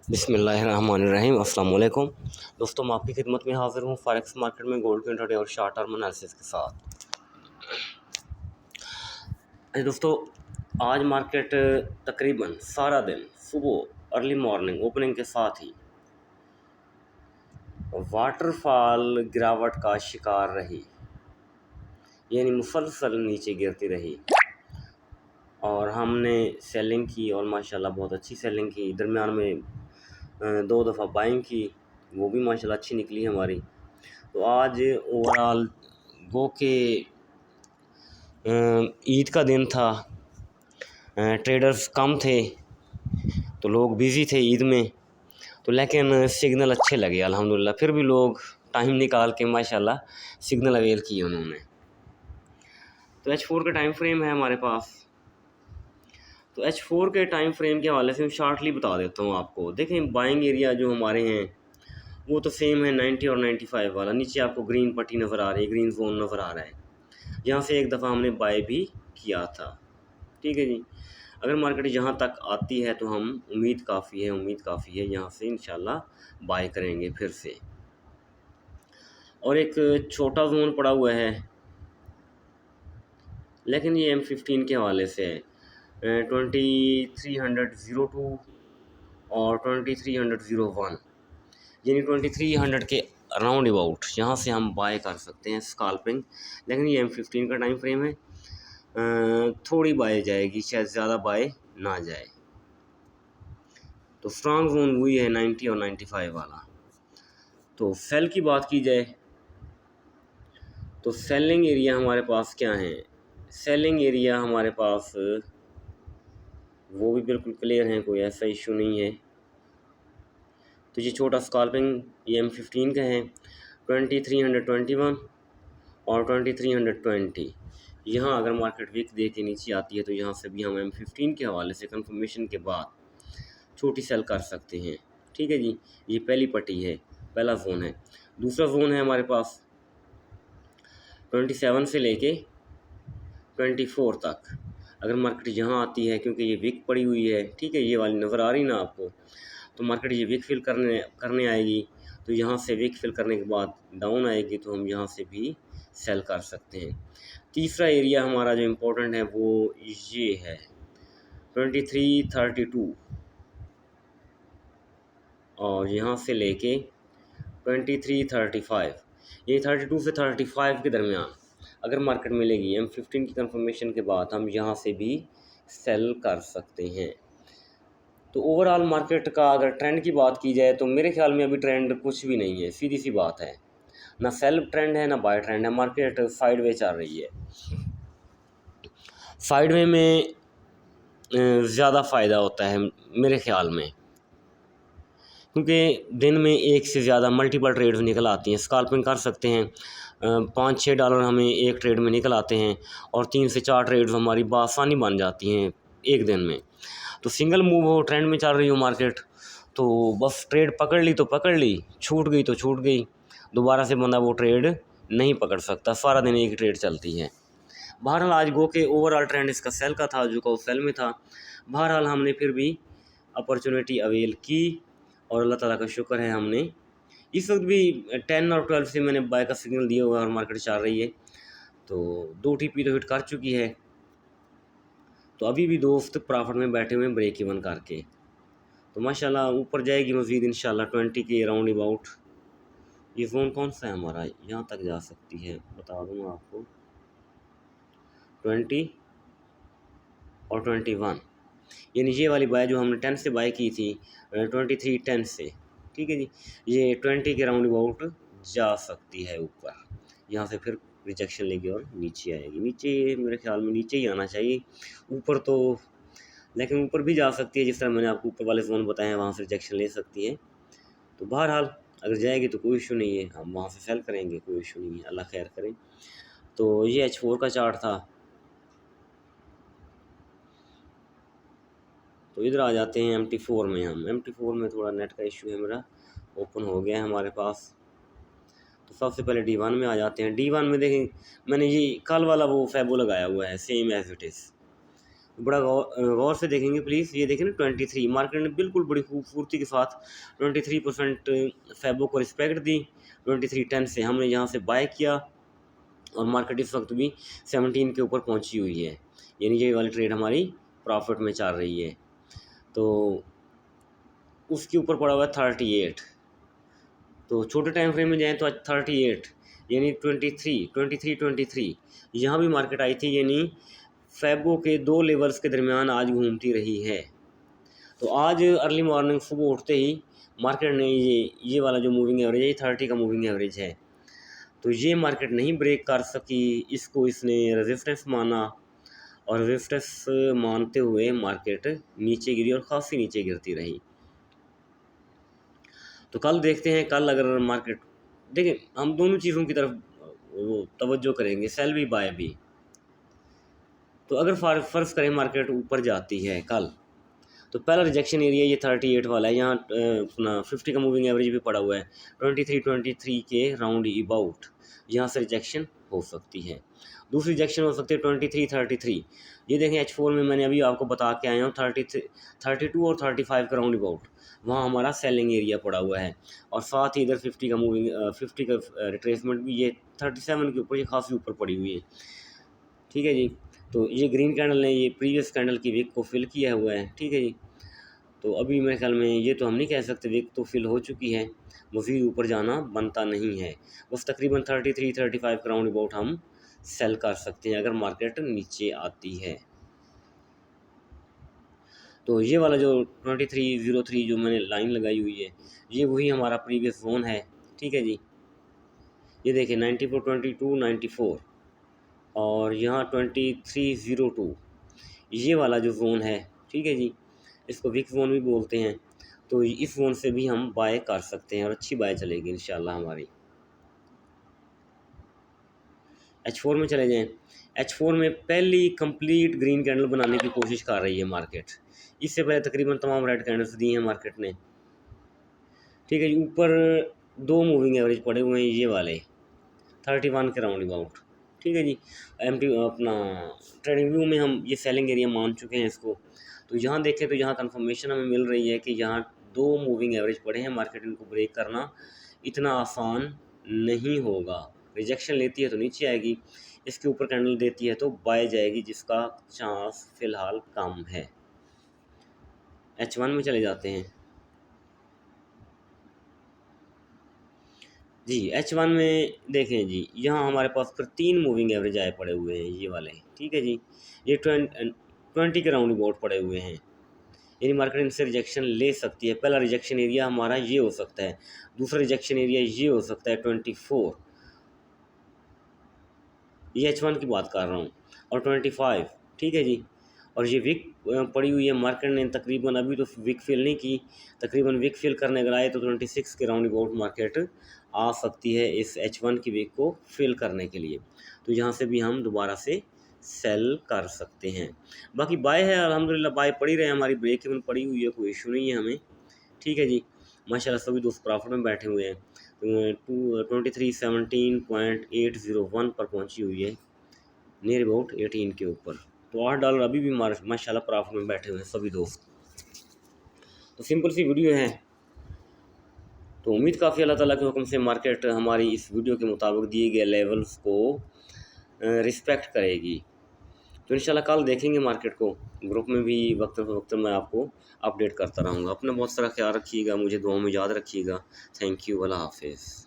बिस्मिल्लाहिर्रहमानिर्रहीम। अस्सलाम वालेकुम दोस्तों, मैं आपकी खिदमत में हाज़िर हूँ फॉरेक्स मार्केट में गोल्ड के इंट्राडे और शॉर्ट टर्म एनालिसिस के साथ। दोस्तों, आज मार्केट तकरीबन सारा दिन सुबह अर्ली मॉर्निंग ओपनिंग के साथ ही वाटरफॉल गिरावट का शिकार रही, यानी मुसलसल नीचे गिरती रही और हमने सेलिंग की और माशाल्लाह बहुत अच्छी सेलिंग की। दरमियान में दो दफ़ा बाइंग की, वो भी माशाल्लाह अच्छी निकली हमारी। तो आज ओवरऑल गो के ईद का दिन था, ट्रेडर्स कम थे तो लोग बिज़ी थे ईद में, तो लेकिन सिग्नल अच्छे लगे अल्हम्दुलिल्लाह। फिर भी लोग टाइम निकाल के माशाल्लाह सिग्नल अवेल किए उन्होंने। तो H4 का टाइम फ्रेम है हमारे पास। तो H4 के टाइम फ्रेम के हवाले से मैं शॉर्टली बता देता हूँ आपको। देखें, बाइंग एरिया जो हमारे हैं वो तो सेम है 90 और 95 वाला। नीचे आपको ग्रीन पट्टी नज़र आ रही है, ग्रीन जोन नज़र आ रहा है, यहाँ से एक दफ़ा हमने बाय भी किया था। ठीक है जी, अगर मार्केट यहाँ तक आती है तो हम उम्मीद काफ़ी है यहाँ से इंशाल्लाह बाय करेंगे फिर से। और एक छोटा जोन पड़ा हुआ है, लेकिन ये M15 के हवाले से है, 2300 और 2301, यानी 2300 के अराउंड अबाउट यहाँ से हम बाय कर सकते हैं स्कैल्पिंग। लेकिन ये M15 का टाइम फ्रेम है, थोड़ी बाय जाएगी, शायद ज़्यादा बाय ना जाए। तो स्ट्रॉन्ग जोन वही है 90 और 95 वाला। तो सेल की बात की जाए तो सेलिंग एरिया हमारे पास क्या है, सेलिंग एरिया हमारे पास वो भी बिल्कुल क्लियर हैं, कोई ऐसा इशू नहीं है। तो ये छोटा स्कैल्पिंग ये M15 का है, 2321 और 2320। यहाँ अगर मार्केट वीक दे के नीचे आती है तो यहाँ से भी हम M15 के हवाले से कंफर्मेशन के बाद छोटी सेल कर सकते हैं। ठीक है जी, ये पहली पट्टी है, पहला जोन है। दूसरा जोन है हमारे पास 27 से लेके 24 तक। अगर मार्केट यहाँ आती है, क्योंकि ये विक पड़ी हुई है, ठीक है, ये वाली नज़र आ रही ना आपको, तो मार्केट ये विक फिल करने आएगी, तो यहाँ से विक फिल करने के बाद डाउन आएगी तो हम यहाँ से भी सेल कर सकते हैं। तीसरा एरिया हमारा जो इम्पोर्टेंट है वो ये है 2332 और यहाँ से लेके 2335, ये 32 से 35 के दरमियान अगर मार्केट मिलेगी M15 की कंफर्मेशन के बाद हम यहाँ से भी सेल कर सकते हैं। तो ओवरऑल मार्केट का अगर ट्रेंड की बात की जाए तो मेरे ख्याल में अभी ट्रेंड कुछ भी नहीं है, सीधी सी बात है, ना सेल ट्रेंड है ना बाय ट्रेंड है। मार्केट साइडवे चल रही है। साइडवे में ज़्यादा फ़ायदा होता है मेरे ख्याल में, क्योंकि दिन में एक से ज़्यादा मल्टीपल ट्रेड्स निकल आती हैं। स्कैल्पिंग कर सकते हैं, $5-6 हमें एक ट्रेड में निकल आते हैं और 3 से 4 ट्रेड्स हमारी बआसानी बन जाती हैं एक दिन में। तो सिंगल मूव हो, ट्रेंड में चल रही हो मार्केट, तो बस ट्रेड पकड़ ली तो पकड़ ली, छूट गई तो छूट गई, दोबारा से बंदा वो ट्रेड नहीं पकड़ सकता, सारा दिन एक ट्रेड चलती है। बहरहाल आज गो के ओवरऑल ट्रेंड इसका सेल का था, जो को सेल में था। बहरहाल हमने फिर भी अपॉर्चुनिटी अवेल की और अल्लाह ताला का शुक्र है, हमने इस वक्त भी 10 और 12 से मैंने बाय का सिग्नल दिया हुआ है और मार्केट चल रही है, तो 2 टीपी तो हिट कर चुकी है। तो अभी भी दोस्त प्रॉफिट में बैठे हुए हैं ब्रेक इवन करके, तो माशाल्लाह ऊपर जाएगी मज़ीद इंशाल्लाह 20 के राउंड अबाउट। ये जोन कौन सा है हमारा, यहाँ तक जा सकती है, बता दूँगा आपको, 20 और 21, यानी ये वाली बाय जो हमने 10 से बाय की थी 2310 से, ठीक है जी, ये 20 के राउंड अबाउट जा सकती है ऊपर। यहाँ से फिर रिजेक्शन लेगी और नीचे आएगी। नीचे मेरे ख्याल में नीचे ही आना चाहिए, ऊपर तो, लेकिन ऊपर भी जा सकती है, जिस तरह मैंने आपको ऊपर वाले जोन बताए हैं वहाँ से रिजेक्शन ले सकती है। तो बहरहाल अगर जाएगी तो कोई इशू नहीं है, हम वहाँ से सेल करेंगे, कोई इशू नहीं है, अल्लाह खैर करें। तो ये H4 का चार्ट था। तो इधर आ जाते हैं MT4 में। हम MT4 में थोड़ा नेट का इशू है, मेरा ओपन हो गया है हमारे पास। तो सबसे पहले D1 में आ जाते हैं। D1 में देखें, मैंने ये कल वाला वो फैबो लगाया हुआ है, सेम एज इट इज़, बड़ा गौर से देखेंगे प्लीज़, ये देखें ना 23 मार्केट ने बिल्कुल बड़ी खूबसूरती के साथ 23% फैबो को रिस्पेक्ट दी। 2310 से हमने यहाँ से बाय किया और मार्केट इस वक्त भी 17 के ऊपर पहुँची हुई है, यानी ये वाली ट्रेड हमारी प्रॉफिट में चल रही है। तो उसके ऊपर पड़ा हुआ है 38, तो छोटे टाइम फ्रेम में जाएँ तो 38 यानी 23 यहाँ भी मार्केट आई थी, यानी फैबो के 2 लेवल्स के दरमियान आज घूमती रही है। तो आज अर्ली मॉर्निंग सुबह उठते ही मार्केट ने ये वाला जो मूविंग एवरेज है, ये 30 का मूविंग एवरेज है, तो ये मार्केट नहीं ब्रेक कर सकी, इसको इसने रेजिस्टेंस माना और रेजिस्टेंस मानते हुए मार्केट नीचे गिरी और ख़ासी नीचे गिरती रही। तो कल देखते हैं, कल अगर मार्केट देखें, हम दोनों चीज़ों की तरफ वो तवज्जो करेंगे, सेल भी बाय भी। तो अगर फ़र्ज़ करें मार्केट ऊपर जाती है कल, तो पहला रिजेक्शन एरिया ये 38 वाला है, यहाँ अपना 50 का मूविंग एवरेज भी पड़ा हुआ है 23 के राउंड अबाउट, यहाँ से रिजेक्शन हो सकती है। दूसरी रिजेक्शन हो सकती है 23 ये देखें H4 में मैंने अभी आपको बता के आया हूँ 32 और 35 का राउंड अबाउट, वहाँ हमारा सेलिंग एरिया पड़ा हुआ है और साथ ही इधर 50 का मूविंग 50 का रिट्रेसमेंट भी ये 37 के ऊपर, ये काफ़ी ऊपर पड़ी हुई है। ठीक है जी, तो ये ग्रीन कैंडल ने ये प्रीवियस कैंडल की विक को फिल किया हुआ है। ठीक है जी, तो अभी मेरे ख्याल में ये तो हम नहीं कह सकते विक तो फिल हो चुकी है, मज़ीद ऊपर जाना बनता नहीं है, बस तकरीबन 33-35 का राउंड अबाउट हम सेल कर सकते हैं अगर मार्केट नीचे आती है। तो ये वाला जो 2303 जो मैंने लाइन लगाई हुई है, ये वही हमारा प्रीवियस जोन है। ठीक है जी, ये देखिए 94, 94 और यहाँ 2302, ये वाला जो जोन है, ठीक है जी, इसको विक जोन भी बोलते हैं। तो इस जोन से भी हम बाय कर सकते हैं और अच्छी बाय चलेगी इंशाल्लाह हमारी। H4 में चले जाएं, H4 में पहली कंप्लीट ग्रीन कैंडल बनाने की कोशिश कर रही है मार्केट, इससे पहले तकरीबन तमाम रेड कैंडल्स दी हैं मार्केट ने। ठीक है जी, ऊपर 2 मूविंग एवरेज पड़े हुए हैं ये वाले 31 के राउंड अबाउट। ठीक है जी, अपना ट्रेडिंग व्यू में हम ये सेलिंग एरिया मान चुके हैं इसको। तो यहाँ देखें तो यहाँ कंफर्मेशन हमें मिल रही है कि यहाँ 2 मूविंग एवरेज पड़े हैं, मार्केट इनको ब्रेक करना इतना आसान नहीं होगा। रिजेक्शन लेती है तो नीचे आएगी, इसके ऊपर कैंडल देती है तो बाय जाएगी, जिसका चांस फ़िलहाल कम है। H1 में चले जाते हैं जी। H1 में देखें जी, यहाँ हमारे पास फिर 3 मूविंग एवरेज आए पड़े हुए हैं ये वाले। ठीक है जी, ये 20 के राउंड अबाउट पड़े हुए हैं, यानी मार्केट इनसे रिजेक्शन ले सकती है। पहला रिजेक्शन एरिया हमारा ये हो सकता है, दूसरा रिजेक्शन एरिया ये हो सकता है 24, ये H1 की बात कर रहा हूँ, और 25। ठीक है जी, और ये विक पड़ी हुई है, मार्केट ने तकरीबन अभी तो विक फिल नहीं की, तकरीबन विक फिल करने अगर आए तो 26 के राउंड अबाउट मार्केट आ सकती है इस H1 की विक को फिल करने के लिए। तो यहाँ से भी हम दोबारा से सेल कर सकते हैं। बाकी बाय है अल्हम्दुलिल्लाह, बाय पड़ी रहे, हमारी ब्रेक इवन पड़ी हुई है, कोई इशू नहीं है हमें। ठीक है जी, माशाल्लाह सभी दोस्त प्रॉफिट में बैठे हुए हैं। 2317.801 पर पहुंची हुई है, नियर अबाउट 18 के ऊपर। तो $8 अभी भी माशाल्लाह प्रॉफिट में बैठे हुए हैं सभी दोस्त। तो सिंपल सी वीडियो है, तो उम्मीद काफ़ी अल्लाह ताला के हुक्म से मार्केट हमारी इस वीडियो के मुताबिक दिए गए लेवल्स को रिस्पेक्ट करेगी। तो इंशाल्लाह कल देखेंगे मार्केट को, ग्रुप में भी वक्त वक्त मैं आपको अपडेट करता रहूँगा। अपना बहुत सारा ख्याल रखिएगा, मुझे दुआ में याद रखिएगा। थैंक यू, अल्लाह हाफिज़।